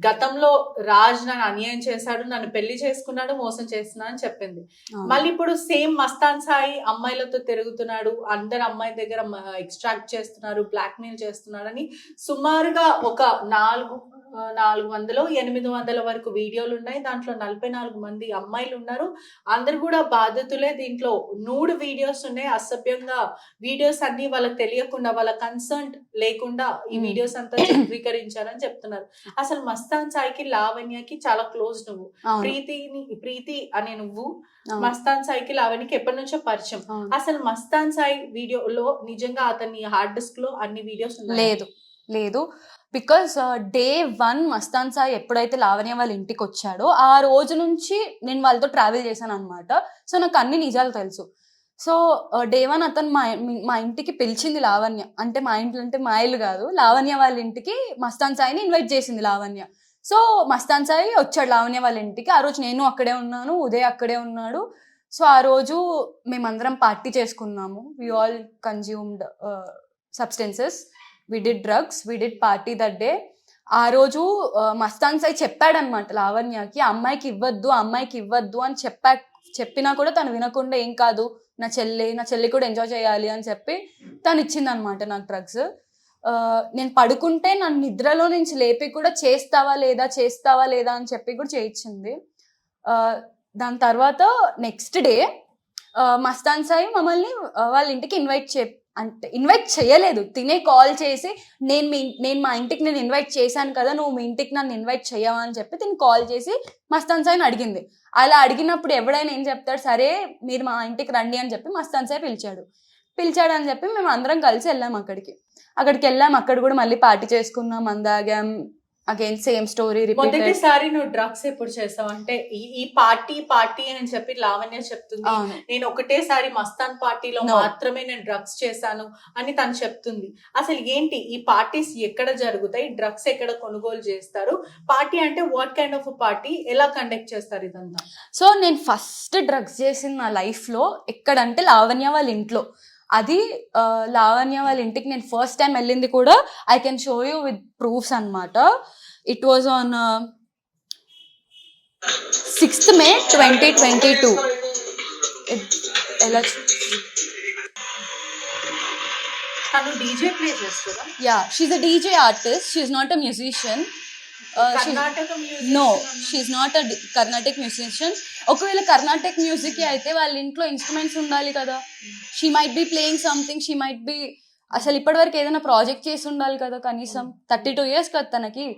గతంలో రాజ్ నన్ను అన్యాయం చేశాడు, నన్ను పెళ్లి చేసుకున్నాడు, మోసం చేస్తున్నాడు అని చెప్పింది. మళ్ళీ ఇప్పుడు సేమ్ మస్తాన్ సాయి అమ్మాయిలతో తిరుగుతున్నాడు, అందరు అమ్మాయి దగ్గర ఎక్స్ట్రాక్ట్ చేస్తున్నారు, బ్లాక్ మెయిల్ చేస్తున్నాడు అని సుమారుగా ఒక 400 800 వరకు వీడియోలు ఉన్నాయి. దాంట్లో 44 మంది అమ్మాయిలు ఉన్నారు. అందరు కూడా బాధితులే. దీంట్లో నూడు వీడియోస్ ఉన్నాయి. అసభ్యంగా వీడియోస్ అన్ని వాళ్ళకి తెలియకుండా, వాళ్ళ కన్సర్న్ లేకుండా ఈ వీడియోస్ అంతా చిత్రీకరించారని చెప్తున్నారు. అసలు మస్తాన్ సాయికి లావణ్యకి చాలా క్లోజ్. నువ్వు ప్రీతి అనే నువ్వు మస్తాన్ సాయికి లావణ్యకి ఎప్పటి నుంచో పరిచయం. అసలు మస్తాన్ సాయి వీడియోలో నిజంగా అతని హార్డ్ డిస్క్ లో అన్ని వీడియోస్ లేదు బికాస్ డే 1 మస్తాన్ సాయి ఎప్పుడైతే లావణ్య వాళ్ళ ఇంటికి వచ్చాడో ఆ రోజు నుంచి నేను వాళ్ళతో ట్రావెల్ చేశాను అనమాట. సో నాకు అన్ని నిజాలు తెలుసు. సో డే 1 అతను మా ఇంటికి పిలిచింది లావణ్య. అంటే మా ఇంట్లో అంటే మా ఇల్లు కాదు, లావణ్య వాళ్ళ ఇంటికి మస్తాన్ సాయిని ఇన్వైట్ చేసింది లావణ్య. సో మస్తాన్ సాయి వచ్చాడు లావణ్య వాళ్ళ ఇంటికి. ఆ రోజు నేను అక్కడే ఉన్నాను, ఉదయ్ అక్కడే ఉన్నాడు. సో ఆ రోజు మేమందరం పార్టీ చేసుకున్నాము. We all consumed substances, we did drugs, we did party that day. ఆ రోజు మస్తాన్ సాయి చెప్పాడనమాట లావణ్యకి అమ్మాయికి ఇవ్వద్దు అని చెప్పినా కూడా తను వినకుండా ఏం కాదు నా చెల్లి కూడా ఎంజాయ్ చేయాలి అని చెప్పి తను ఇచ్చింది అనమాట నాకు డ్రగ్స్. నేను పడుకుంటే నన్ను నిద్రలో నుంచి లేపి కూడా చేస్తావా లేదా అని చెప్పి కూడా చేయించింది. దాని తర్వాత నెక్స్ట్ డే మస్తాన్ సాయి మమ్మల్ని వాళ్ళ ఇంటికి ఇన్వైట్ చేయలేదు. తినే కాల్ చేసి నేను మా ఇంటికి నేను ఇన్వైట్ చేశాను కదా, నువ్వు మీ ఇంటికి నన్ను ఇన్వైట్ చేయవా అని చెప్పి తిని కాల్ చేసి మస్తాన్ సాయిని అడిగింది. అలా అడిగినప్పుడు ఎవడైనా ఏం చెప్తాడు, సరే మీరు మా ఇంటికి రండి అని చెప్పి మస్తాన్ సాయి పిలిచాడు అని చెప్పి మేము అందరం కలిసి వెళ్ళాం. అక్కడికి వెళ్ళాం. అక్కడ కూడా మళ్ళీ పార్టీ చేసుకున్నాం, మందాగాం. Again same story repeat. మొదటిసారి నువ్వు డ్రగ్స్ ఎప్పుడు చేసావు అంటే ఈ పార్టీ అని చెప్పి లావణ్య చెప్తుంది. నేను ఒకటేసారి మస్తాన్ పార్టీలో మాత్రమే నేను డ్రగ్స్ చేశాను అని తను చెప్తుంది. అసలు ఏంటి ఈ పార్టీస్ ఎక్కడ జరుగుతాయి, డ్రగ్స్ ఎక్కడ కొనుగోలు చేస్తారు, పార్టీ అంటే వాట్ కైండ్ ఆఫ్ పార్టీ, ఎలా కండక్ట్ చేస్తారు ఇదంతా? సో నేను ఫస్ట్ డ్రగ్స్ చేసిన నా లైఫ్ లో ఎక్కడంటే లావణ్య వాళ్ళ ఇంట్లో. అది లావణ్య వాళ్ళ ఇంటికి నేను ఫస్ట్ టైం వెళ్ళింది కూడా I can show you with proofs అనమాట. It was on 6th May 2022. ఎలా తను డీజే ప్లే చేస్తుందా? Yeah, she's a DJ artist, she's not a musician. No, she's not a Carnatic musician. ఒకవేళ కర్ణాటక మ్యూజిక్ అయితే వాళ్ళ ఇంట్లో ఇన్స్ట్రుమెంట్స్ ఉండాలి కదా. She might be playing something, she might be అసలు ఇప్పటి వరకు ఏదైనా ప్రాజెక్ట్ చేసి ఉండాలి కదా. కనీసం 32 years కదా తనకి.